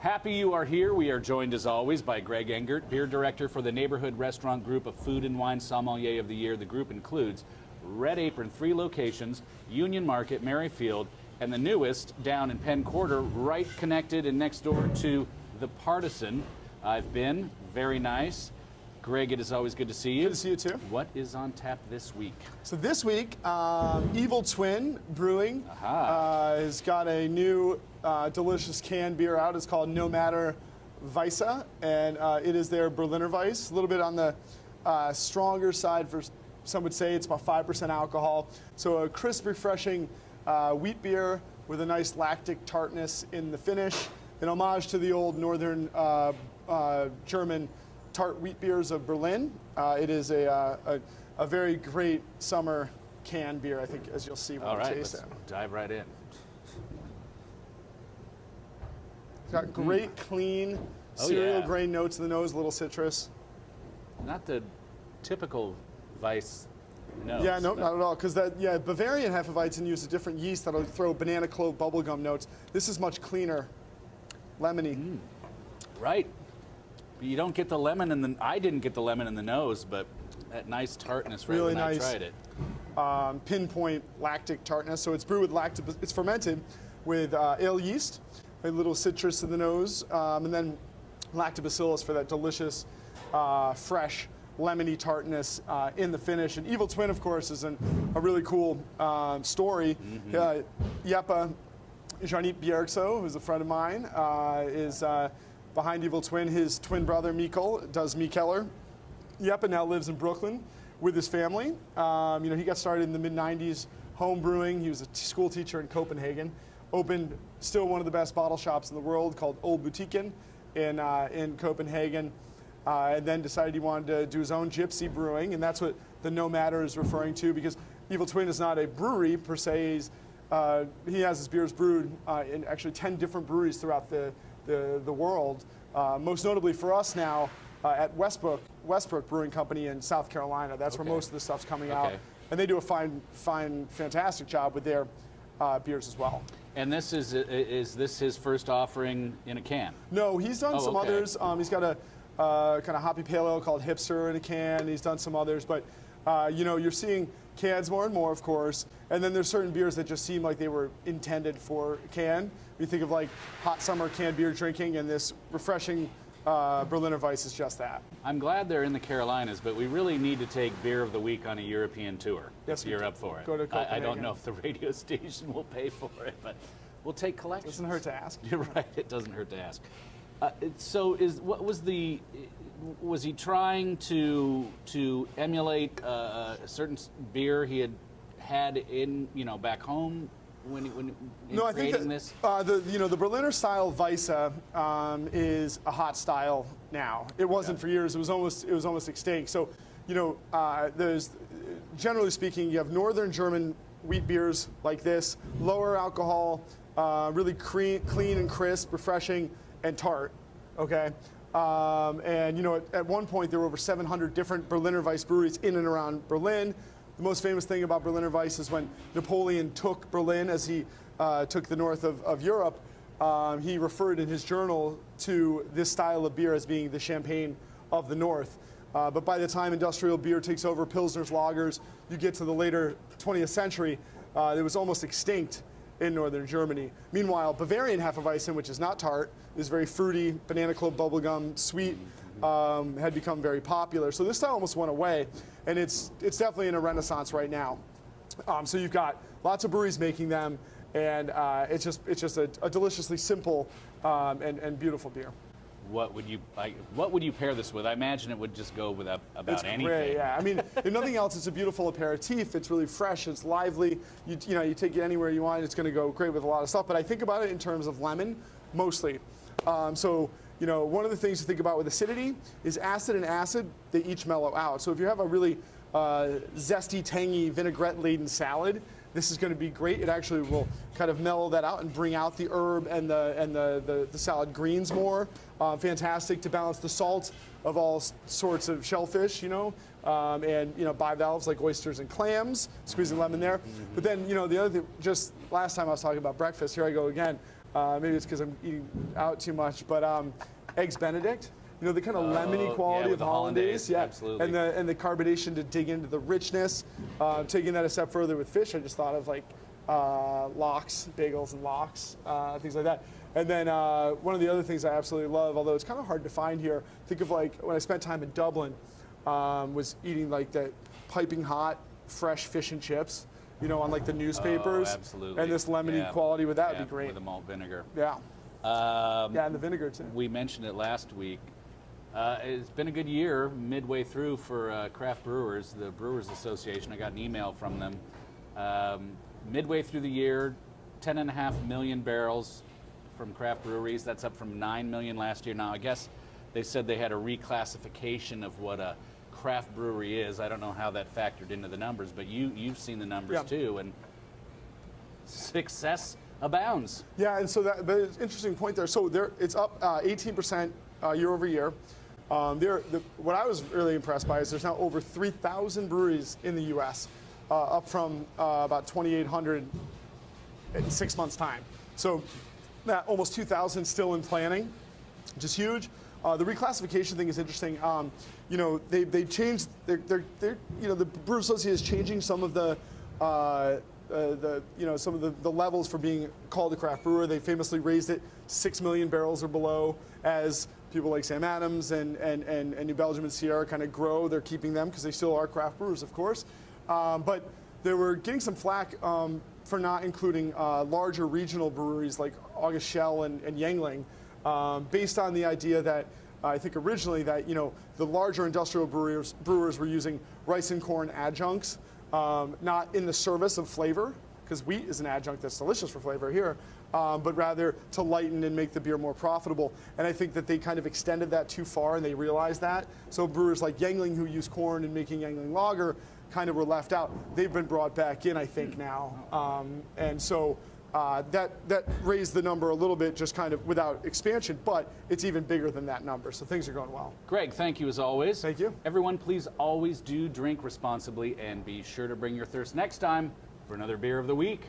Happy you are here. We are joined as always by Greg Engert, beer director for the Neighborhood Restaurant Group of Food and Wine Sommelier of the Year. The group includes Red Apron, 3 locations, Union Market, Merrifield, and the newest down in Penn Quarter, right connected and next door to the Partisan. I've been, very nice. Greg, it is always good to see you. Good to see you too. What is on tap this week? So this week, Eviltwin Brewing has got a new delicious canned beer out. It's called Nomader Weisse, and it is their Berliner Weisse. A little bit on the stronger side, for some would say. It's about 5% alcohol. So a crisp, refreshing wheat beer with a nice lactic tartness in the finish. An homage to the old northern German tart wheat beers of Berlin. It is a very great summer canned beer, I think, as you'll see when you taste it. Let's dive right in. It's got great, clean, cereal grain notes in the nose, a little citrus. Not the typical Weiss nose. Yeah, no, not at all. Because Bavarian Hefeweizen uses a different yeast that'll throw banana clove bubblegum notes. This is much cleaner, lemony. Right. You don't get the lemon in the. I didn't get the lemon in the nose, but that nice tartness right really when nice. I tried it. Pinpoint lactic tartness. So it's brewed with it's fermented with ale yeast, a little citrus in the nose, and then lactobacillus for that delicious, fresh, lemony tartness in the finish. And Eviltwin, of course, is a really cool story. Jeppe Janit Bjergso, who's a friend of mine, is behind Eviltwin. His twin brother, Mikkel, does Mikkeller. Jeppe now lives in Brooklyn with his family. He got started in the mid-90s home brewing. He was a school teacher in Copenhagen. Opened still one of the best bottle shops in the world called Old Butikken in Copenhagen. And then decided he wanted to do his own gypsy brewing, and that's what the Nomader is referring to, because Eviltwin is not a brewery per se. He has his beers brewed in actually 10 different breweries throughout the world. Most notably for us now at Westbrook Brewing Company in South Carolina. That's where most of the stuff's coming out. And they do a fine, fantastic job with their beers as well. And this is this his first offering in a can? No, he's done some others. He's got a kind of hoppy pale ale called Hipster in a can. He's done some others, but you're seeing cans more and more, of course. And then there's certain beers that just seem like they were intended for can. You think of like hot summer canned beer drinking, and this refreshing Berliner Weisse is just that. I'm glad they're in the Carolinas, but we really need to take Beer of the Week on a European tour. Yes, if you're up for it. Go to Copenhagen. I don't know if the radio station will pay for it, but we'll take collections. Doesn't hurt to ask. You're right. It doesn't hurt to ask. Was he trying to emulate a certain beer he had in back home when no, I think that, this? The Berliner style Weisse is a hot style now. It wasn't for years. It was almost extinct. So there's, generally speaking, you have northern German wheat beers like this, lower alcohol, really clean and crisp, refreshing, and tart. Okay. At one point there were over 700 different Berliner Weisse breweries in and around Berlin. The most famous thing about Berliner Weisse is when Napoleon took Berlin, as he took the north of Europe, he referred in his journal to this style of beer as being the champagne of the north. But by the time industrial beer takes over, Pilsners, lagers, you get to the later 20th century, it was almost extinct in northern Germany. Meanwhile, Bavarian Hefeweizen, which is not tart, is very fruity, banana clove bubblegum, sweet, had become very popular. So this style almost went away, and it's definitely in a renaissance right now. So you've got lots of breweries making them, and it's just a deliciously simple and beautiful beer. What would you pair this with? I imagine it would just go with about anything. Great, yeah. I mean, if nothing else, it's a beautiful aperitif. It's really fresh. It's lively. You take it anywhere you want. It's going to go great with a lot of stuff. But I think about it in terms of lemon, mostly. One of the things to think about with acidity is acid and acid. They each mellow out. So if you have a really zesty, tangy, vinaigrette-laden salad, this is going to be great. It actually will kind of mellow that out and bring out the herb and the salad greens more. Fantastic to balance the salt of all sorts of shellfish, and bivalves like oysters and clams, squeezing lemon there. But then, the other thing, just last time I was talking about breakfast, here I go again. Maybe it's because I'm eating out too much, but Eggs Benedict. You know, the kind of lemony quality of hollandaise. Yeah, absolutely. And the carbonation to dig into the richness. Taking that a step further with fish, I just thought of like lox, bagels and lox, things like that. And then one of the other things I absolutely love, although it's kind of hard to find here, think of like when I spent time in Dublin, was eating like the piping hot, fresh fish and chips, you know, on like the newspapers. Oh, absolutely. And this lemony quality with that would be great. With the malt vinegar. Yeah. Yeah, and the vinegar too. We mentioned it last week. It's been a good year midway through for craft brewers, the Brewers Association. I got an email from them. Midway through the year, 10.5 million barrels from craft breweries. That's up from 9 million last year. Now, I guess they said they had a reclassification of what a craft brewery is. I don't know how that factored into the numbers, but you've seen the numbers too, and success abounds. Yeah, and so but it's an interesting point there. So it's up 18% year over year. What I was really impressed by is there's now over 3,000 breweries in the U.S., up from about 2,800 in 6 months' time. So that almost 2,000 still in planning, which is huge. The reclassification thing is interesting. You know, they changed. You know, the Brewers Association is changing some of the some of the levels for being called a craft brewer. They famously raised it to 6 million barrels or below. As people like Sam Adams and New Belgium and Sierra kind of grow, they're keeping them because they still are craft brewers, of course. But they were getting some flack for not including larger regional breweries like August Shell and Yuengling, based on the idea that I think originally that the larger industrial brewers were using rice and corn adjuncts, not in the service of flavor, because wheat is an adjunct that's delicious for flavor here, but rather to lighten and make the beer more profitable. And I think that they kind of extended that too far, and they realized that. So brewers like Yuengling, who use corn in making Yuengling lager, kind of were left out. They've been brought back in, I think, now. And so that raised the number a little bit, just kind of without expansion, but it's even bigger than that number. So things are going well. Greg, thank you as always. Thank you. Everyone, please always do drink responsibly and be sure to bring your thirst next time for another beer of the week.